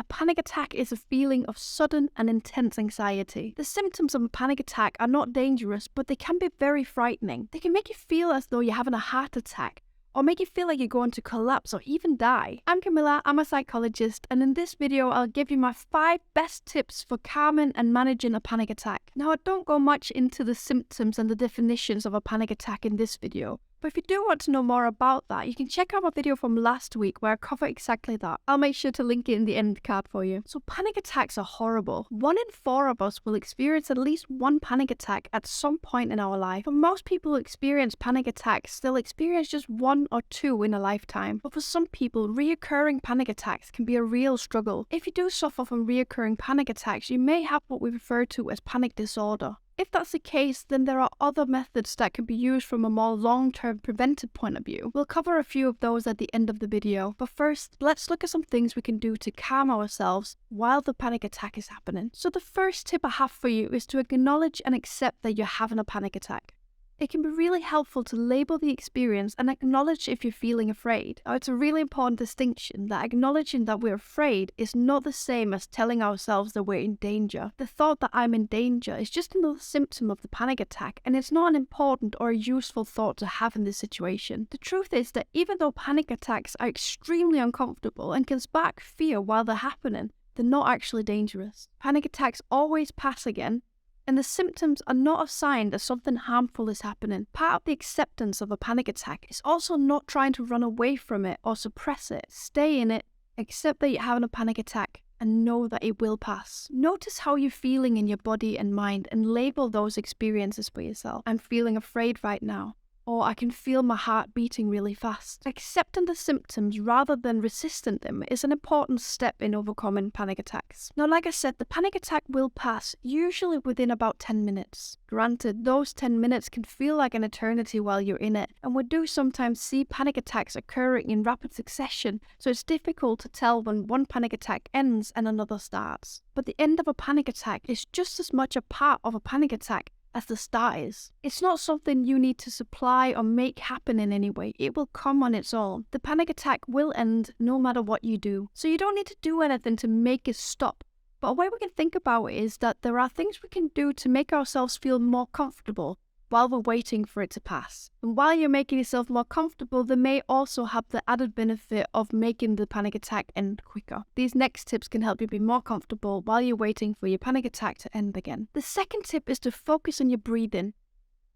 A panic attack is a feeling of sudden and intense anxiety. The symptoms of a panic attack are not dangerous, but they can be very frightening. They can make you feel as though you're having a heart attack, or make you feel like you're going to collapse or even die. I'm Camilla, I'm a psychologist, and in this video I'll give you my 5 best tips for calming and managing a panic attack. Now, I don't go much into the symptoms and the definitions of a panic attack in this video, but if you do want to know more about that, you can check out my video from last week where I cover exactly that. I'll make sure to link it in the end card for you. So panic attacks are horrible. 1 in 4 of us will experience at least one panic attack at some point in our life. For most people who experience panic attacks, they'll experience just 1 or 2 in a lifetime. But for some people, reoccurring panic attacks can be a real struggle. If you do suffer from reoccurring panic attacks, you may have what we refer to as panic disorder. If that's the case, then there are other methods that can be used from a more long-term preventive point of view. We'll cover a few of those at the end of the video, but first, let's look at some things we can do to calm ourselves while the panic attack is happening. So the first tip I have for you is to acknowledge and accept that you're having a panic attack. It can be really helpful to label the experience and acknowledge if you're feeling afraid. Now, it's a really important distinction that acknowledging that we're afraid is not the same as telling ourselves that we're in danger. The thought that I'm in danger is just another symptom of the panic attack, and it's not an important or a useful thought to have in this situation. The truth is that even though panic attacks are extremely uncomfortable and can spark fear while they're happening, they're not actually dangerous. Panic attacks always pass again, and the symptoms are not a sign that something harmful is happening. Part of the acceptance of a panic attack is also not trying to run away from it or suppress it. Stay in it, accept that you're having a panic attack, and know that it will pass. Notice how you're feeling in your body and mind and label those experiences for yourself. I'm feeling afraid right now. Or I can feel my heart beating really fast. Accepting the symptoms rather than resisting them is an important step in overcoming panic attacks. Now, like I said, the panic attack will pass, usually within about 10 minutes. Granted, those 10 minutes can feel like an eternity while you're in it, and we do sometimes see panic attacks occurring in rapid succession, so it's difficult to tell when one panic attack ends and another starts. But the end of a panic attack is just as much a part of a panic attack as the start is. It's not something you need to supply or make happen in any way. It will come on its own. The panic attack will end no matter what you do. So you don't need to do anything to make it stop. But a way we can think about it is that there are things we can do to make ourselves feel more comfortable while we're waiting for it to pass. And while you're making yourself more comfortable, they may also have the added benefit of making the panic attack end quicker. These next tips can help you be more comfortable while you're waiting for your panic attack to end again. The second tip is to focus on your breathing.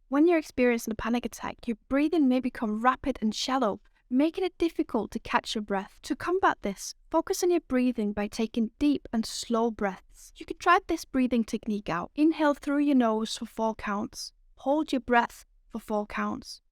When you're experiencing a panic attack, your breathing may become rapid and shallow, making it difficult to catch your breath. To combat this, focus on your breathing by taking deep and slow breaths. You can try this breathing technique out. Inhale through your nose for 4 counts. Hold your breath for 4 counts,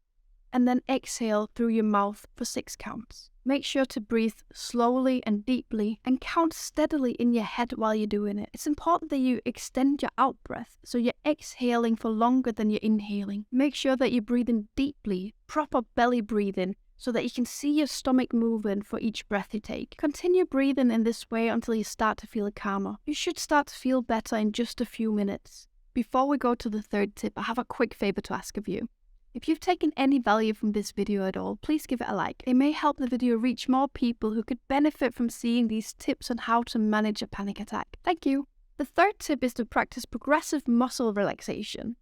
and then exhale through your mouth for 6 counts. Make sure to breathe slowly and deeply and count steadily in your head while you're doing it. It's important that you extend your out breath, so you're exhaling for longer than you're inhaling. Make sure that you're breathing deeply, proper belly breathing, so that you can see your stomach moving for each breath you take. Continue breathing in this way until you start to feel calmer. You should start to feel better in just a few minutes. Before we go to the third tip, I have a quick favor to ask of you. If you've taken any value from this video at all, please give it a like. It may help the video reach more people who could benefit from seeing these tips on how to manage a panic attack. Thank you. The third tip is to practice progressive muscle relaxation.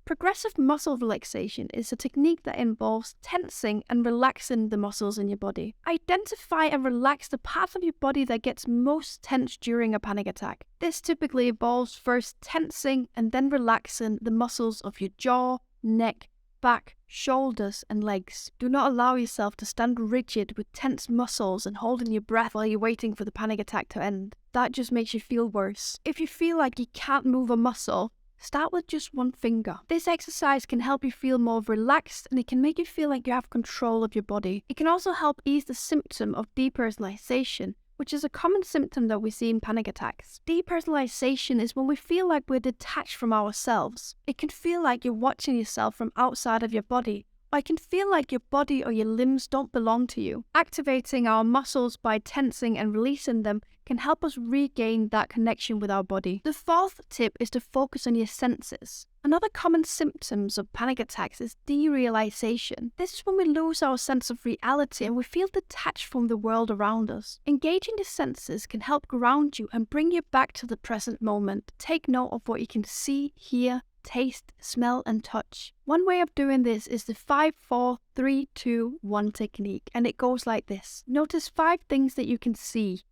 Progressive muscle relaxation is a technique that involves tensing and relaxing the muscles in your body. Identify and relax the part of your body that gets most tense during a panic attack. This typically involves first tensing and then relaxing the muscles of your jaw, neck, back, shoulders, and legs. Do not allow yourself to stand rigid with tense muscles and holding your breath while you're waiting for the panic attack to end. That just makes you feel worse. If you feel like you can't move a muscle, start with just 1 finger. This exercise can help you feel more relaxed, and it can make you feel like you have control of your body. It can also help ease the symptom of depersonalization, which is a common symptom that we see in panic attacks. Depersonalization is when we feel like we're detached from ourselves. It can feel like you're watching yourself from outside of your body, or it can feel like your body or your limbs don't belong to you. Activating our muscles by tensing and releasing them can help us regain that connection with our body. The fourth tip is to focus on your senses. Another common symptoms of panic attacks is derealization. This is when we lose our sense of reality and we feel detached from the world around us. Engaging the senses can help ground you and bring you back to the present moment. Take note of what you can see, hear, taste, smell, and touch. One way of doing this is the 5, 4, 3, 2, 1 technique, and it goes like this. Notice 5 things that you can see.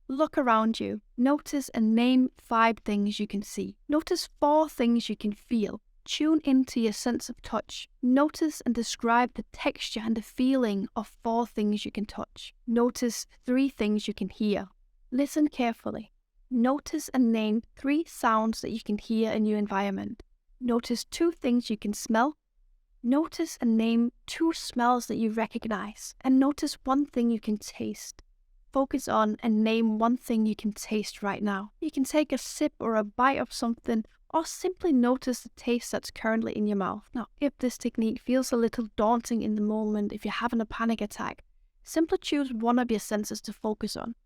Look around you. Notice and name 5 things you can see. Notice 4 things you can feel. Tune into your sense of touch. Notice and describe the texture and the feeling of 4 things you can touch. Notice 3 things you can hear. Listen carefully. Notice and name 3 sounds that you can hear in your environment. Notice 2 things you can smell. Notice and name 2 smells that you recognize. And notice 1 thing you can taste. Focus on and name 1 thing you can taste right now. You can take a sip or a bite of something, or simply notice the taste that's currently in your mouth. Now, if this technique feels a little daunting in the moment, if you're having a panic attack, simply choose one of your senses to focus on.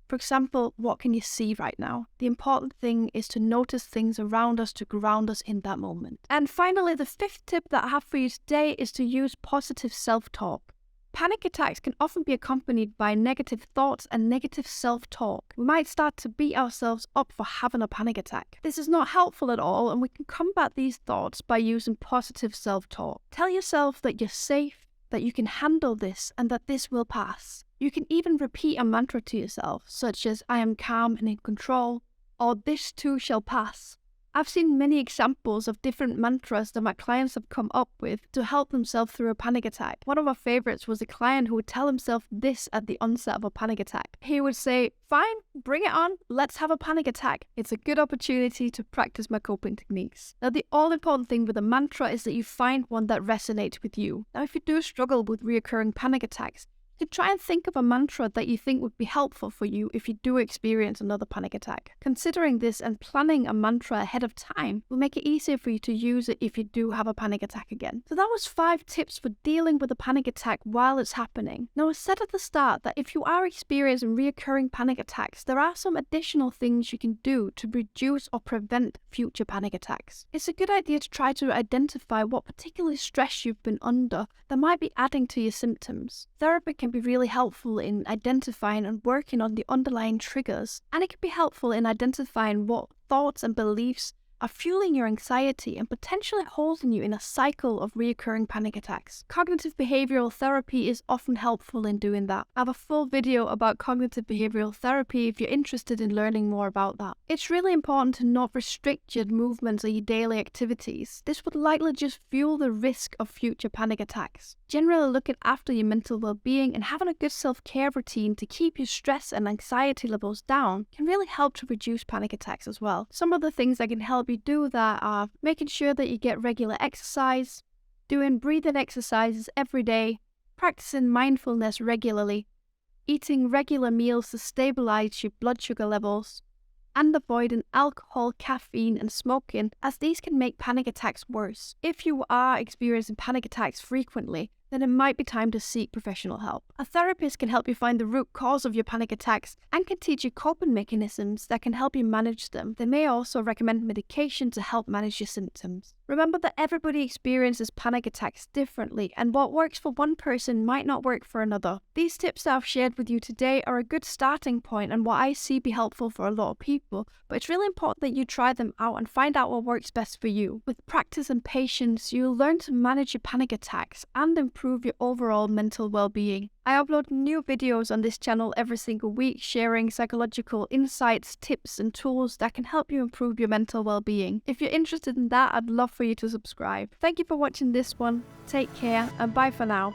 For example, what can you see right now? The important thing is to notice things around us to ground us in that moment. And finally, the 5th tip that I have for you today is to use positive self-talk. Panic attacks can often be accompanied by negative thoughts and negative self-talk. We might start to beat ourselves up for having a panic attack. This is not helpful at all, and we can combat these thoughts by using positive self-talk. Tell yourself that you're safe, that you can handle this, and that this will pass. You can even repeat a mantra to yourself, such as, I am calm and in control, or this too shall pass. I've seen many examples of different mantras that my clients have come up with to help themselves through a panic attack. One of my favorites was a client who would tell himself this at the onset of a panic attack. He would say, fine, bring it on, let's have a panic attack. It's a good opportunity to practice my coping techniques. Now, the all-important thing with a mantra is that you find one that resonates with you. Now, if you do struggle with reoccurring panic attacks, you could try and think of a mantra that you think would be helpful for you if you do experience another panic attack. Considering this and planning a mantra ahead of time will make it easier for you to use it if you do have a panic attack again. So that was 5 tips for dealing with a panic attack while it's happening. Now, I said at the start that if you are experiencing reoccurring panic attacks, there are some additional things you can do to reduce or prevent future panic attacks. It's a good idea to try to identify what particular stress you've been under that might be adding to your symptoms. Therapy can be really helpful in identifying and working on the underlying triggers, and it can be helpful in identifying what thoughts and beliefs are fueling your anxiety and potentially holding you in a cycle of reoccurring panic attacks. Cognitive behavioral therapy is often helpful in doing that. I have a full video about cognitive behavioral therapy if you're interested in learning more about that. It's really important to not restrict your movements or your daily activities. This would likely just fuel the risk of future panic attacks. Generally looking after your mental well-being and having a good self-care routine to keep your stress and anxiety levels down can really help to reduce panic attacks as well. Some of the things that can help you do that are making sure that you get regular exercise, doing breathing exercises every day, practicing mindfulness regularly, eating regular meals to stabilize your blood sugar levels, and avoiding alcohol, caffeine, and smoking, as these can make panic attacks worse. If you are experiencing panic attacks frequently, then it might be time to seek professional help. A therapist can help you find the root cause of your panic attacks and can teach you coping mechanisms that can help you manage them. They may also recommend medication to help manage your symptoms. Remember that everybody experiences panic attacks differently, and what works for one person might not work for another. These tips that I've shared with you today are a good starting point and what I see be helpful for a lot of people, but it's really important that you try them out and find out what works best for you. With practice and patience, you'll learn to manage your panic attacks and improve your overall mental well-being. I upload new videos on this channel every single week, sharing psychological insights, tips, and tools that can help you improve your mental well-being. If you're interested in that, I'd love for you to subscribe. Thank you for watching this one. Take care, and bye for now.